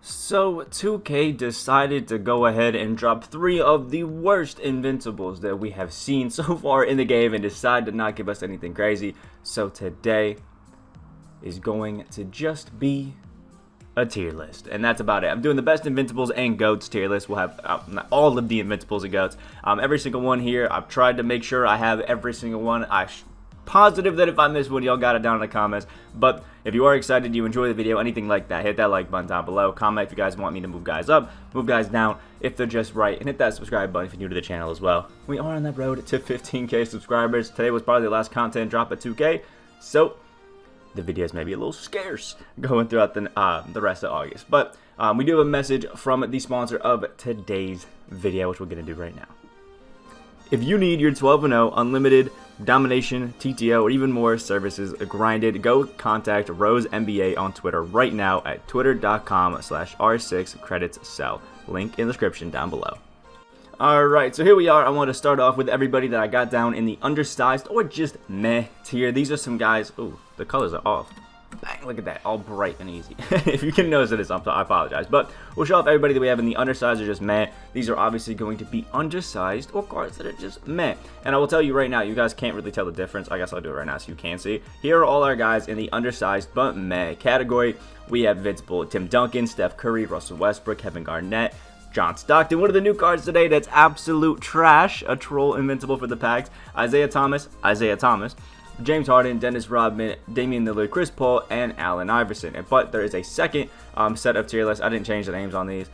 So 2K decided to go ahead and drop 3 of the worst Invincibles that we have seen so far in the game and decide to not give us anything crazy. So today is going to just be a tier list, and that's about it. I'm doing the best Invincibles and GOATs tier list. We'll have all of the Invincibles and GOATs, every single one here. I've tried to make sure I have every single one. Positive that if I miss one, y'all got it down in the comments. But if you are excited, you enjoy the video, anything like that, hit that like button down below. Comment if you guys want me to move guys up, move guys down if they're just right, and hit that subscribe button if you're new to the channel as well. We are on that road to 15K subscribers. Today was probably the last content drop at 2K, so the videos may be a little scarce going throughout the rest of August. But we do have a message from the sponsor of today's video, which we're going to do right now. If you need your 12-0 unlimited domination, TTO, or even more services grinded, go contact Rose NBA on Twitter right now at twitter.com/r6creditssell. Link in the description down below. Alright, so here we are. I want to start off with everybody that I got down in the undersized or just meh tier. These are some guys. Ooh, the colors are off. Bang, look at that, all bright and easy. If you can notice it, I apologize. But we'll show off everybody that we have in the undersized or just meh. These are obviously going to be undersized or cards that are just meh. And I will tell you right now, you guys can't really tell the difference. I guess I'll do it right now so you can see. Here are all our guys in the undersized but meh category. We have Invincible, Tim Duncan, Steph Curry, Russell Westbrook, Kevin Garnett, John Stockton. One of the new cards today that's absolute trash. A troll Invincible for the packs. Isaiah Thomas, James Harden, Dennis Rodman, Damian Lillard, Chris Paul, and Allen Iverson. But there is a second set of tier lists. I didn't change the names on these.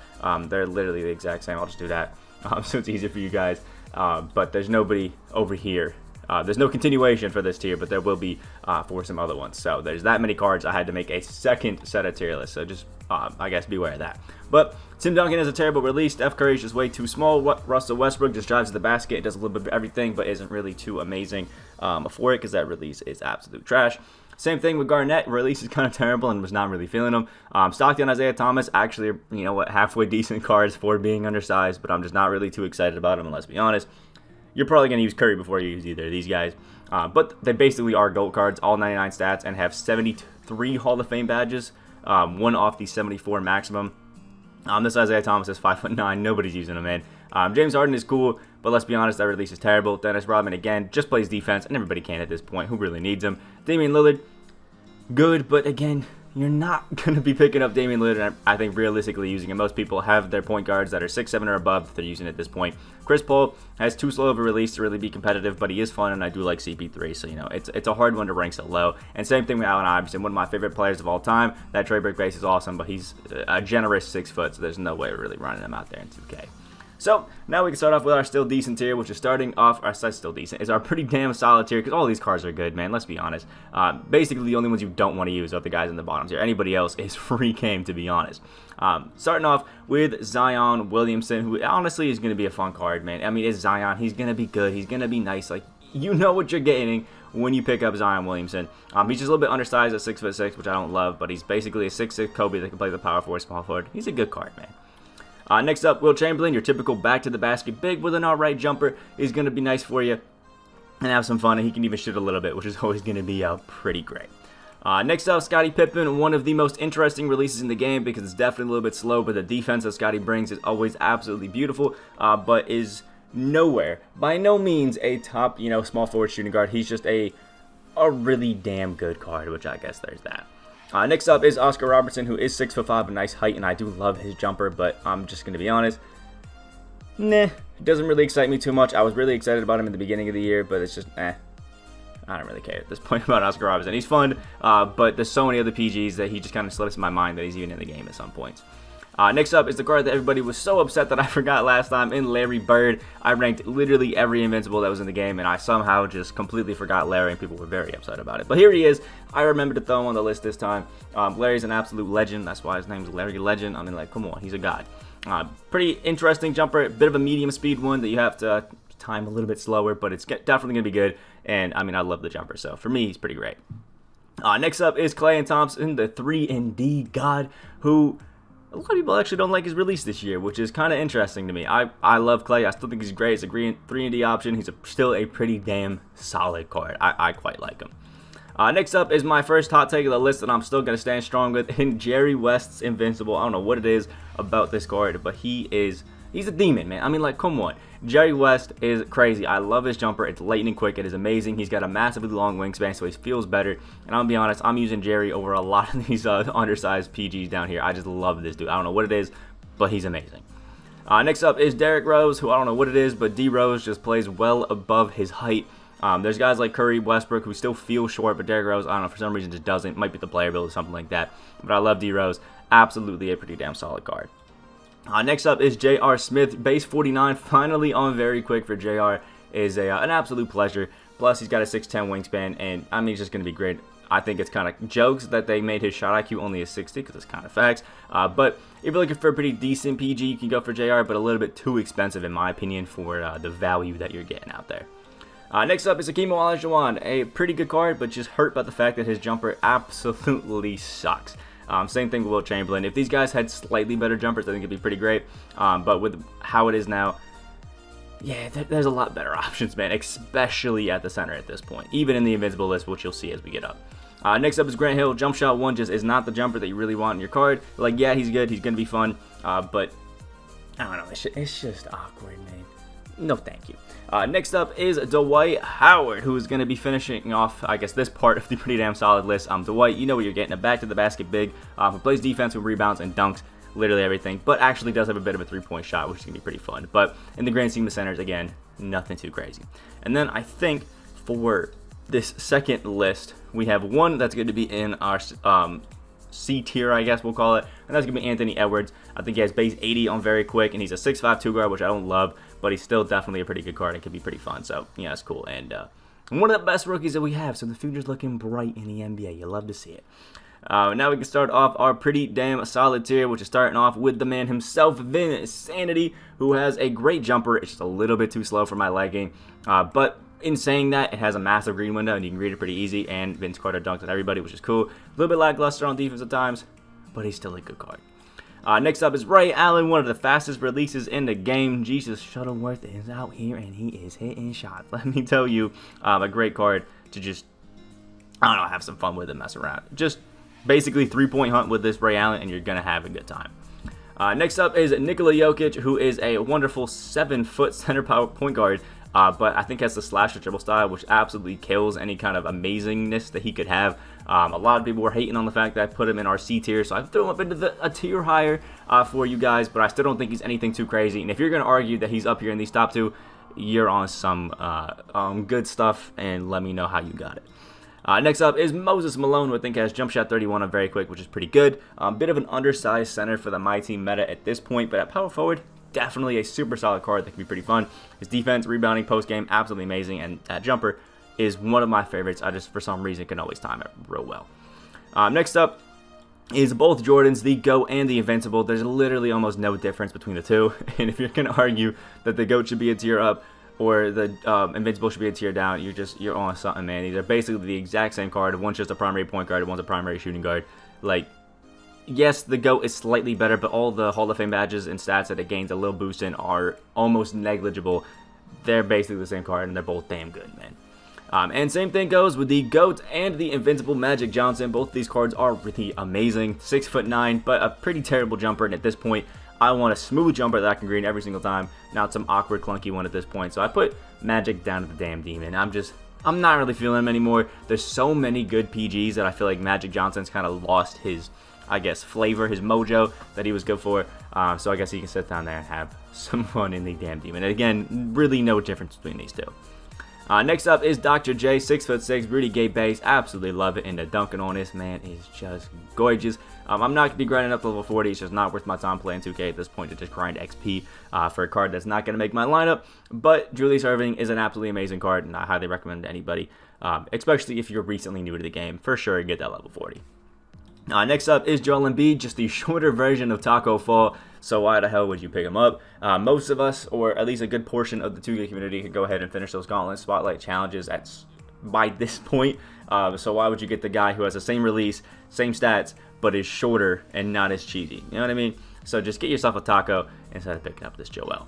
They're literally the exact same. I'll just do that so it's easier for you guys. But there's nobody over here. There's no continuation for this tier, but there will be for some other ones. So there's that many cards. I had to make a second set of tier lists. So just, I guess, beware of that. But Tim Duncan is a terrible release. Steph Curry is just way too small. Russell Westbrook just drives to the basket, does a little bit of everything, but isn't really too amazing for it because that release is absolute trash. Same thing with Garnett. Release is kind of terrible and was not really feeling him. Stockton, Isaiah Thomas, actually, you know what, halfway decent cards for being undersized, but I'm just not really too excited about him, and let's be honest. You're probably going to use Curry before you use either of these guys. But they basically are GOAT cards, all 99 stats, and have 73 Hall of Fame badges, one off the 74 maximum. This Isaiah Thomas is 5'9". Nobody's using him, man. James Harden is cool, but let's be honest, that release is terrible. Dennis Rodman, again, just plays defense, and everybody can at this point. Who really needs him? Damian Lillard, good, but again, you're not going to be picking up Damian Lillard, and I think realistically using it. Most people have their point guards that are 6'7" or above that they're using at this point. Chris Paul has too slow of a release to really be competitive, but he is fun, and I do like CP3, so, you know, it's a hard one to rank so low. And same thing with Allen Iverson, one of my favorite players of all time. That trade break base is awesome, but he's a generous 6 foot, so there's no way we're really running him out there in 2K. So, now we can start off with our still decent tier, which is starting off, our still decent, is our pretty damn solid tier, because all these cards are good, man, let's be honest. Basically, the only ones you don't want to use are the guys in the bottom tier. Anybody else is free game, to be honest. Starting off with Zion Williamson, who honestly is going to be a fun card, man. I mean, it's Zion. He's going to be good. He's going to be nice. Like, you know what you're getting when you pick up Zion Williamson. He's just a little bit undersized at 6'6", which I don't love, but he's basically a 6'6" Kobe that can play the power forward, small forward. He's a good card, man. Next up, Will Chamberlain, your typical back-to-the-basket big with an alright jumper. Is going to be nice for you and have some fun, and he can even shoot a little bit, which is always going to be pretty great. Next up, Scottie Pippen, one of the most interesting releases in the game because it's definitely a little bit slow, but the defense that Scottie brings is always absolutely beautiful, but is nowhere, by no means, a top, you know, small forward shooting guard. He's just a really damn good card, which I guess there's that. Next up is Oscar Robertson, who is 6'5", a nice height, and I do love his jumper, but I'm just going to be honest, nah, doesn't really excite me too much. I was really excited about him in the beginning of the year, but it's just, I don't really care at this point about Oscar Robertson. He's fun, but there's so many other PGs that he just kind of slips in my mind that he's even in the game at some points. Next up is the card that everybody was so upset that I forgot last time in Larry Bird. I ranked literally every Invincible that was in the game, and I somehow just completely forgot Larry, and people were very upset about it. But here he is. I remember to throw him on the list this time. Larry's an absolute legend. That's why his name's Larry Legend. I mean, like, come on, he's a god. Pretty interesting jumper. Bit of a medium speed one that you have to time a little bit slower, but it's definitely going to be good. And, I mean, I love the jumper, so for me, he's pretty great. Next up is Klay Thompson, the 3-and-D god, who a lot of people actually don't like his release this year, which is kind of interesting to me. I love Klay. I still think he's great. It's a 3-and-D option. He's still a pretty damn solid card. I quite like him. Next up is my first hot take of the list that I'm still going to stand strong with in Jerry West's Invincible. I don't know what it is about this card, but he's a demon, man. I mean, like, come on. Jerry West is crazy. I love his jumper. It's lightning quick. It is amazing. He's got a massively long wingspan, so he feels better. And I'll be honest, I'm using Jerry over a lot of these undersized PGs down here. I just love this dude. I don't know what it is, but he's amazing. Next up is Derrick Rose, who I don't know what it is, but D Rose just plays well above his height. There's guys like Curry, Westbrook, who still feel short, but Derrick Rose, I don't know, for some reason just doesn't. Might be the player build or something like that. But I love D Rose. Absolutely a pretty damn solid card. Next up is J.R. Smith, base 49, finally on very quick for J.R. is an absolute pleasure. Plus, he's got a 6'10 wingspan, and I mean, he's just going to be great. I think it's kind of jokes that they made his shot IQ only a 60, because it's kind of facts. But if you're looking for a pretty decent PG, you can go for JR, but a little bit too expensive, in my opinion, for the value that you're getting out there. Next up is Hakeem Olajuwon, a pretty good card, but just hurt by the fact that his jumper absolutely sucks. Same thing with Will Chamberlain. If these guys had slightly better jumpers, I think it'd be pretty great. But with how it is now, yeah, there's a lot better options, man, especially at the center at this point, even in the Invincible list, which you'll see as we get up. Next up is Grant Hill. Jump shot 1 just is not the jumper that you really want in your card. Like, yeah, he's good. He's going to be fun. But, I don't know. It's just awkward, man. No, thank you. Next up is Dwight Howard, who is going to be finishing off, I guess, this part of the pretty damn solid list. Dwight, you know what you're getting. A back-to-the-basket big who plays defense with rebounds and dunks. Literally everything. But actually does have a bit of a three-point shot, which is going to be pretty fun. But in the grand scheme of centers, again, nothing too crazy. And then I think for this second list, we have one that's going to be in our C tier, I guess we'll call it, and that's going to be Anthony Edwards. I think he has base 80 on very quick, and he's a 6'5" 2-guard, which I don't love, but he's still definitely a pretty good card and could be pretty fun, so yeah, it's cool. And one of the best rookies that we have, so the future's looking bright in the NBA. You love to see it. Now we can start off our pretty damn solid tier, which is starting off with the man himself, Vinsanity, who has a great jumper. It's just a little bit too slow for my liking, but in saying that, it has a massive green window, and you can read it pretty easy, and Vince Carter dunks on everybody, which is cool. A little bit lackluster on defense at times, but he's still a good card. Next up is Ray Allen, one of the fastest releases in the game. Jesus Shuttleworth is out here, and he is hitting shots. Let me tell you, a great card to just, I don't know, have some fun with and mess around. Just basically three-point hunt with this Ray Allen, and you're going to have a good time. Next up is Nikola Jokic, who is a wonderful 7-foot center power point guard. But I think has the slasher dribble style, which absolutely kills any kind of amazingness that he could have. A lot of people were hating on the fact that I put him in our C tier, so I threw him up into a tier higher for you guys, but I still don't think he's anything too crazy. And if you're going to argue that he's up here in these top 2, you're on some good stuff, and let me know how you got it. Next up is Moses Malone, who I think has jump shot 31 on very quick, which is pretty good. Bit of an undersized center for the MyTeam meta at this point, but at power forward, definitely a super solid card that can be pretty fun. His defense, rebounding, post game, absolutely amazing, and that jumper is one of my favorites. I just, for some reason, can always time it real well. Next up is both Jordans, the GOAT and the Invincible. There's literally almost no difference between the two, and if you're going to argue that the GOAT should be a tier up or the Invincible should be a tier down, you're on something, man. These are basically the exact same card. One's just a primary point guard, one's a primary shooting guard. Like, yes, the GOAT is slightly better, but all the Hall of Fame badges and stats that it gains a little boost in are almost negligible. They're basically the same card, and they're both damn good, man. And same thing goes with the GOAT and the Invincible Magic Johnson. Both these cards are really amazing. 6'9", but a pretty terrible jumper, and at this point, I want a smooth jumper that I can green every single time, not some awkward, clunky one at this point. So I put Magic down to the damn demon. I'm not really feeling him anymore. There's so many good PGs that I feel like Magic Johnson's kind of lost his, I guess, flavor, his mojo that he was good for. So I guess he can sit down there and have some fun in the damn demon. And again, really no difference between these two. Next up is Dr. J, 6'6", Rudy Gay base. Absolutely love it. And the dunking on this man is just gorgeous. I'm not going to be grinding up to level 40. It's just not worth my time playing 2K at this point to just grind XP for a card that's not going to make my lineup. But Julius Erving is an absolutely amazing card, and I highly recommend to anybody, especially if you're recently new to the game. For sure, get that level 40. Next up is Joel Embiid, just the shorter version of Taco Fall. So why the hell would you pick him up? Most of us, or at least a good portion of the 2K community, could go ahead and finish those Gauntlet Spotlight challenges by this point. So why would you get the guy who has the same release, same stats, but is shorter and not as cheesy? You know what I mean? So just get yourself a Taco instead of picking up this Joel.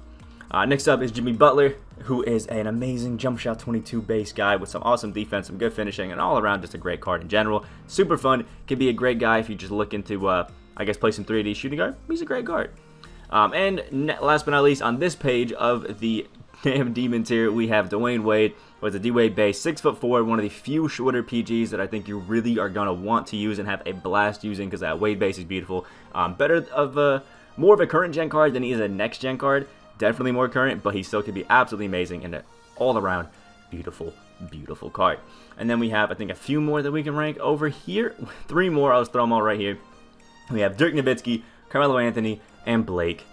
Next up is Jimmy Butler, who is an amazing jump shot 22 base guy with some awesome defense, some good finishing, and all around just a great card in general. Super fun. Can be a great guy if you just look into, I guess, play some 3D shooting guard. He's a great card. And last but not least, on this page of the damn Demon tier, we have Dwayne Wade with a D-Wade base, 6'4", one of the few shorter PGs that I think you really are going to want to use and have a blast using because that Wade base is beautiful. More of a current gen card than he is a next gen card. Definitely more current, but he still could be absolutely amazing and an all-around beautiful, beautiful card. And then we have, I think, a few more that we can rank over here. 3 more. I'll just throw them all right here. We have Dirk Nowitzki, Carmelo Anthony, and Blake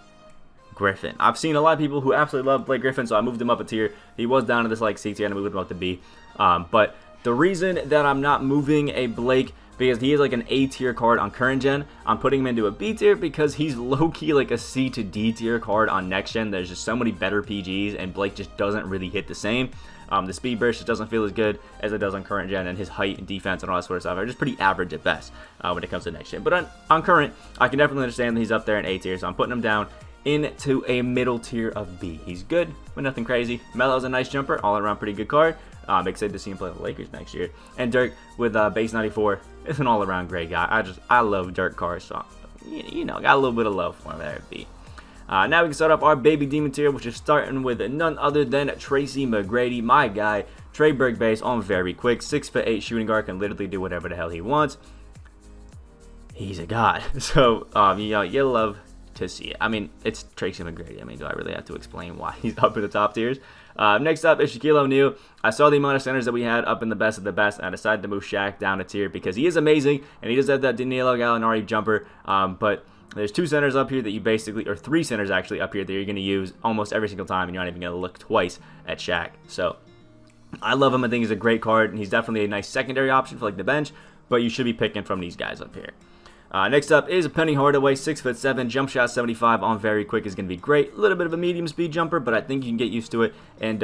Griffin. I've seen a lot of people who absolutely love Blake Griffin, so I moved him up a tier. He was down to this like C tier, and I moved him up to B. But the reason that I'm not moving a Blake, because he is like an A tier card on current gen, I'm putting him into a B tier because he's low-key like a C to D tier card on next gen. There's just so many better PGs, and Blake just doesn't really hit the same. The speed burst just doesn't feel as good as it does on current gen, and his height and defense and all that sort of stuff are just pretty average at best when it comes to next gen. But on current, I can definitely understand that he's up there in A tier, so I'm putting him down into a middle tier of B. He's good, but nothing crazy. Melo's a nice jumper, all around pretty good card. Excited to see him play the Lakers next year. And Dirk with base 94 is an all around great guy. I love Dirk cards, so you know, got a little bit of love for him there at B. Now we can start off our baby demon tier, which is starting with none other than Tracy McGrady, my guy. Trey Burke base on very quick, 6'8" shooting guard, can literally do whatever the hell he wants. He's a god. So you know, you love to see it. I mean, it's Tracy McGrady. I mean, do I really have to explain why he's up in the top tiers? Next up is Shaquille O'Neal. I saw the amount of centers that we had up in the best of the best, and I decided to move Shaq down a tier because he is amazing, and he does have that Danilo Gallinari jumper, but there's 2 centers up here that you basically, or 3 centers actually up here that you're going to use almost every single time, and you're not even going to look twice at Shaq. So I love him. I think he's a great card, and he's definitely a nice secondary option for like the bench, but you should be picking from these guys up here. Next up is Penny Hardaway, 6'7", jump shot 75 on very quick is going to be great. A little bit of a medium speed jumper, but I think you can get used to it and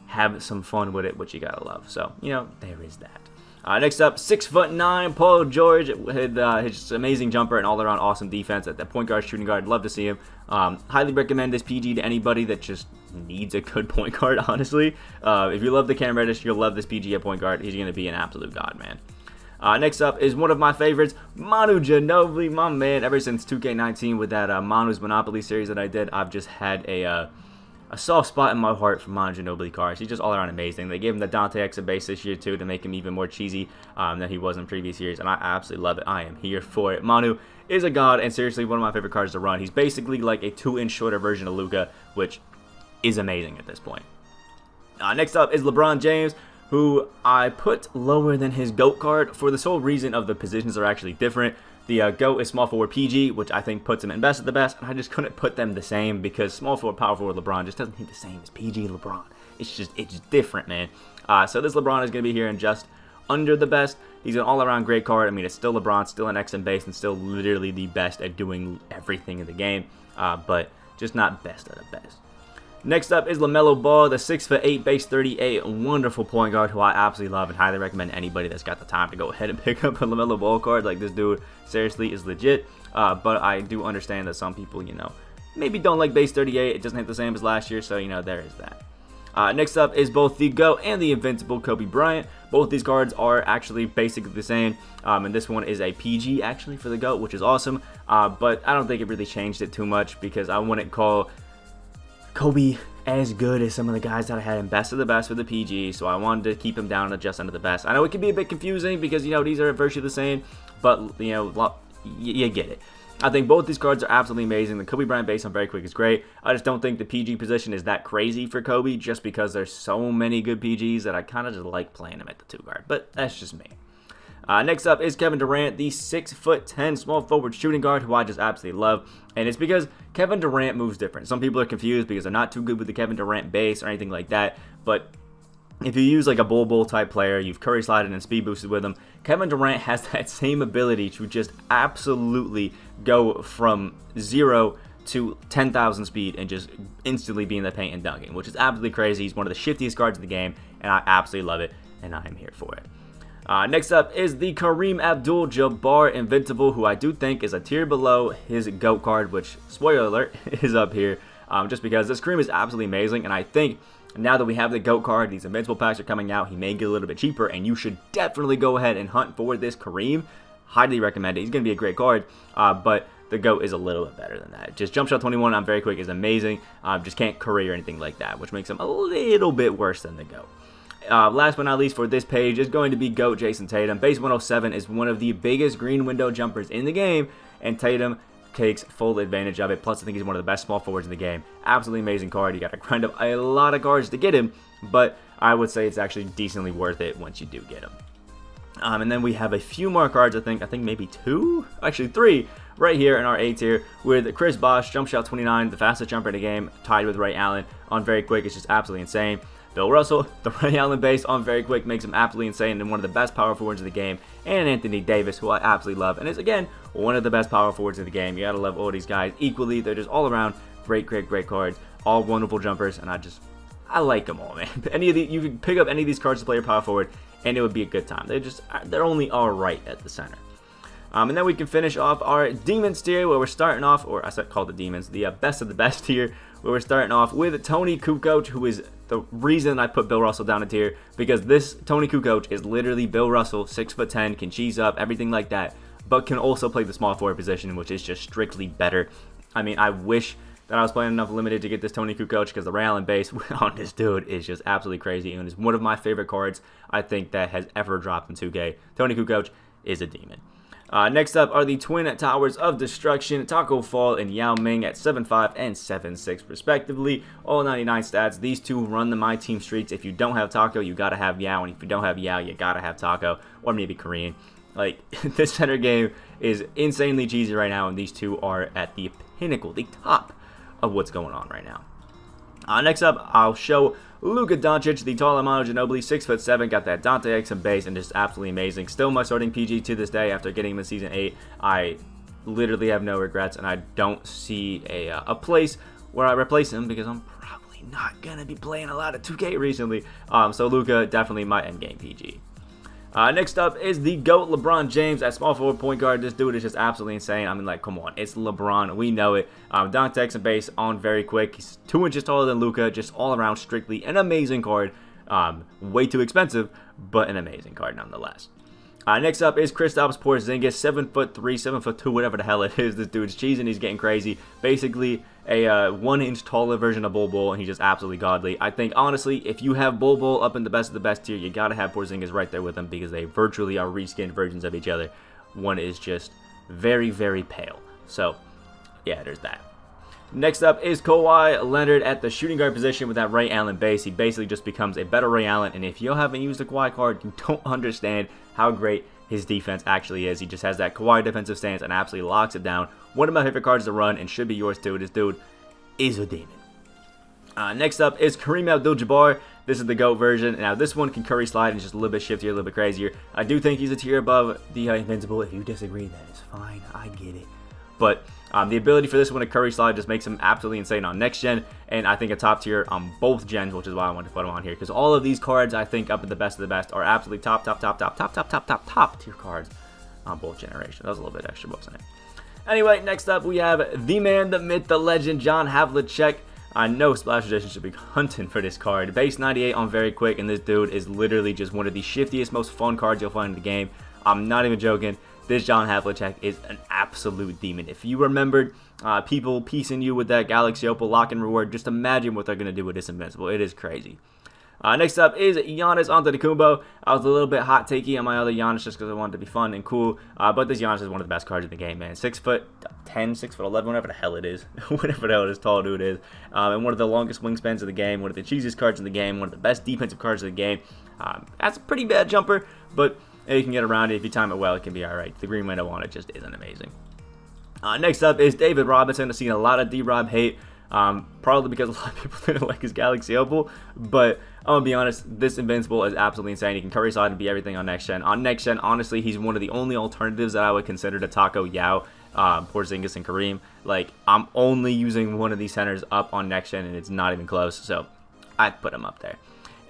have some fun with it, which you gotta love. So, you know, there is that. Next up, 6'9", Paul George with his amazing jumper and all-around awesome defense at the point guard, shooting guard. Love to see him. Highly recommend this PG to anybody that just needs a good point guard, honestly. If you love the Cam Reddish, you'll love this PG at point guard. He's going to be an absolute god, man. Next up is one of my favorites, Manu Ginobili, my man. Ever since 2K19 with that Manu's Monopoly series that I did, I've just had a soft spot in my heart for Manu Ginobili cards. He's just all around amazing. They gave him the Dante Exa base this year too to make him even more cheesy than he was in previous years, and I absolutely love it. I am here for it. Manu is a god, and seriously one of my favorite cards to run. He's basically like a 2-inch shorter version of Luka, which is amazing at this point. Next up is LeBron James, who I put lower than his GOAT card for the sole reason of the positions are actually different. The GOAT is small forward PG, which I think puts him in best of the best, and I just couldn't put them the same because small forward, power forward LeBron just doesn't hit the same as PG LeBron. It's just different, man. So this LeBron is going to be here in just under the best. He's an all-around great card. I mean, it's still LeBron, still an XM base, and still literally the best at doing everything in the game, but just not best of the best. Next up is LaMelo Ball, the 6'8", base 38, wonderful point guard who I absolutely love and highly recommend anybody that's got the time to go ahead and pick up a LaMelo Ball card. Like, this dude seriously is legit, but I do understand that some people, you know, maybe don't like base 38. It doesn't hit the same as last year, so, you know, there is that. Next up is both the GOAT and the Invincible Kobe Bryant. Both these cards are actually basically the same, and this one is a PG actually for the GOAT, which is awesome, but I don't think it really changed it too much because I wouldn't call Kobe as good as some of the guys that I had in best of the best for the PG, so I wanted to keep him down to just under the best. I know it can be a bit confusing because, you know, these are virtually the same, but, you know, you get it. I think both these cards are absolutely amazing. The Kobe Bryant base on very quick is great. I just don't think the PG position is that crazy for Kobe just because there's so many good PGs that I kind of just like playing him at the 2 guard, but that's just me. Next up is Kevin Durant, the 6'10" small forward shooting guard who I just absolutely love. And it's because Kevin Durant moves different. Some people are confused because they're not too good with the Kevin Durant base or anything like that. But if you use like a bull type player, you've curry slided and speed boosted with him, Kevin Durant has that same ability to just absolutely go from 0 to 10,000 speed and just instantly be in the paint and dunking, which is absolutely crazy. He's one of the shiftiest cards in the game, and I absolutely love it, and I am here for it. Next up is the Kareem Abdul-Jabbar Invincible, who I do think is a tier below his GOAT card, which, spoiler alert, is up here. just because this Kareem is absolutely amazing, and I think now that we have the GOAT card, these Invincible packs are coming out, he may get a little bit cheaper, and you should definitely go ahead and hunt for this Kareem. Highly recommend it. He's going to be a great card, but the GOAT is a little bit better than that. Just Jump Shot 21 on Very Quick is amazing. Just can't curry or anything like that, which makes him a little bit worse than the GOAT. Last but not least for this page is going to be GOAT Jason Tatum. Base 107 is one of the biggest green window jumpers in the game, and Tatum takes full advantage of it. Plus, I think he's one of the best small forwards in the game. Absolutely amazing card. You got to grind up a lot of cards to get him, but I would say it's actually decently worth it once you do get him. And then we have a few more cards, I think maybe 2, actually 3, right here in our A tier with Chris Bosh, Jump Shot 29, the fastest jumper in the game, tied with Ray Allen on Very Quick. It's just absolutely insane. Bill Russell, the Ray Allen base on Very Quick makes him absolutely insane and one of the best power forwards in the game. And Anthony Davis, who I absolutely love, and is again one of the best power forwards in the game. You gotta love all these guys equally. They're just all around great cards, all wonderful jumpers, and I like them all, man. You can pick up any of these cards to play your power forward, and it would be a good time. They're only all right at the center. And then we can finish off our Demons tier, where we're starting off, or I said call the Demons, the best of the best tier, where we're starting off with Tony Kukoc, who is the reason I put Bill Russell down a tier, because this Tony Kukoc is literally Bill Russell, 6'10", can cheese up, everything like that, but can also play the small forward position, which is just strictly better. I mean, I wish that I was playing enough limited to get this Tony Kukoc, because the Ray Allen base on this dude is just absolutely crazy, and is one of my favorite cards I think that has ever dropped in 2K. Tony Kukoc is a demon. Next up are the Twin Towers of Destruction, Taco Fall and Yao Ming at 7.5 and 7.6 respectively. All 99 stats. These two run the My Team streaks. If you don't have Taco, you gotta have Yao, and if you don't have Yao, you gotta have Taco, or maybe Korean. Like, this center game is insanely cheesy right now, and these two are at the pinnacle, the top of what's going on right now. Next up, I'll show Luka Doncic, the tall Manu Ginobili, 6'7", got that Dante Exum base, and just absolutely amazing. Still my starting PG to this day after getting him in Season 8. I literally have no regrets, and I don't see a place where I replace him, because I'm probably not going to be playing a lot of 2K recently. So Luka, definitely my endgame PG. Next up is the GOAT LeBron James at small forward point guard. This dude is just absolutely insane. I mean, like, come on. It's LeBron. We know it. Dunk Texan base on Very Quick. He's 2 inches taller than Luka. Just all around strictly an amazing card. Way too expensive, but an amazing card nonetheless. Next up is Kristaps Porzingis, 7'3", 7'2", whatever the hell it is. This dude's cheesing. He's getting crazy. Basically, a 1 inch taller version of Bol Bol, and he's just absolutely godly. I think, honestly, if you have Bol Bol up in the best of the best tier, you gotta have Porzingis right there with him, because they virtually are reskinned versions of each other. One is just very, very pale. So, yeah, there's that. Next up is Kawhi Leonard at the shooting guard position with that Ray Allen base. He basically just becomes a better Ray Allen, and if you haven't used the Kawhi card, you don't understand how great his defense actually is. He just has that Kawhi defensive stance and absolutely locks it down. One of my favorite cards to run, and should be yours too. This dude is a demon. Next up is Kareem Abdul-Jabbar. This is the GOAT version. Now, this one can curry slide and just a little bit shiftier, a little bit crazier. I do think he's a tier above the Invincible. If you disagree, that is fine. I get it. But the ability for this one to curry slide just makes him absolutely insane on next gen, and I think a top tier on both gens, which is why I wanted to put him on here, because all of these cards I think up at the best of the best are absolutely top tier cards on both generations. That was a little bit extra books in it. Anyway, next up we have the man, the myth, the legend, John Havlicek. I know Splash Edition should be hunting for this card. Base 98 on Very Quick, and this dude is literally just one of the shiftiest, most fun cards you'll find in the game. I'm not even joking. This John Havlicek is an absolute demon. If you remembered people piecing you with that Galaxy Opal lock and reward, just imagine what they're going to do with this Invincible. It is crazy. Next up is Giannis Antetokounmpo. I was a little bit hot takey on my other Giannis just because I wanted to be fun and cool. But this Giannis is one of the best cards in the game, man. 6'10", 6'11", whatever the hell it is. Whatever the hell this tall dude is. And one of the longest wingspans of the game. One of the cheesiest cards in the game. One of the best defensive cards in the game. That's a pretty bad jumper, but you can get around it. If you time it well, it can be alright. The green window on it just isn't amazing. Next up is David Robinson. I've seen a lot of D-Rob hate. Probably because a lot of people didn't like his Galaxy Opal, but I'm gonna be honest, this Invincible is absolutely insane. He can curry slide and be everything on next gen. On next gen, honestly, he's one of the only alternatives that I would consider to Taco, Yao, Porzingis, and Kareem. Like, I'm only using one of these centers up on next gen, and it's not even close, so I'd put him up there.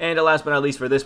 And last but not least for this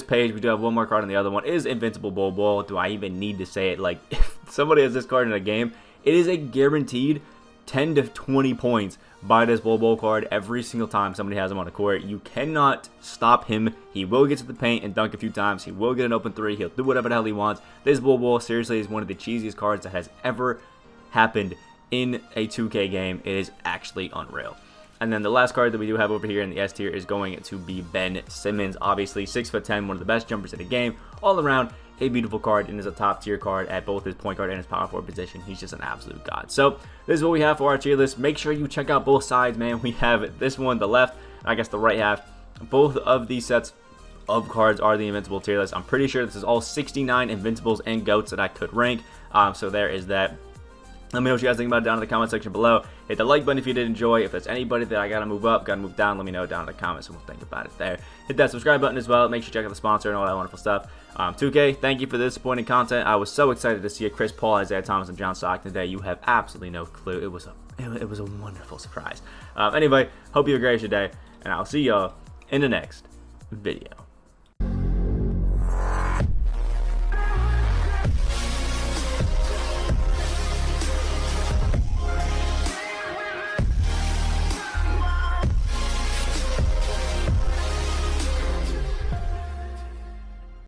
page, we do have one more card, and the other one is Invincible Bol Bol. Do I even need to say it? Like, if somebody has this card in a game, it is a guaranteed 10 to 20 points by this Bol card every single time somebody has him on the court. You cannot stop him. He will get to the paint and dunk a few times. He will get an open three. He'll do whatever the hell he wants. This Bol seriously is one of the cheesiest cards that has ever happened in a 2K game. It is actually unreal. And then the last card that we do have over here in the S tier is going to be Ben Simmons. Obviously, 6'10", one of the best jumpers in the game. All around, a beautiful card, and is a top tier card at both his point guard and his power forward position. He's just an absolute god. So this is what we have for our tier list. Make sure you check out both sides, man. We have this one, the left, I guess the right half. Both of these sets of cards are the Invincible tier list. I'm pretty sure this is all 69 Invincibles and GOATs that I could rank. So there is that. Let me know what you guys think about it down in the comment section below. Hit the like button if you did enjoy. If there's anybody that I gotta move up, gotta move down, let me know down in the comments and we'll think about it there. Hit that subscribe button as well. Make sure you check out the sponsor and all that wonderful stuff. 2K, thank you for the disappointing content. I was so excited to see a Chris Paul, Isaiah Thomas, and John Stockton today. You have absolutely no clue. It was a wonderful surprise. Anyway, hope you have a great day, and I'll see y'all in the next video.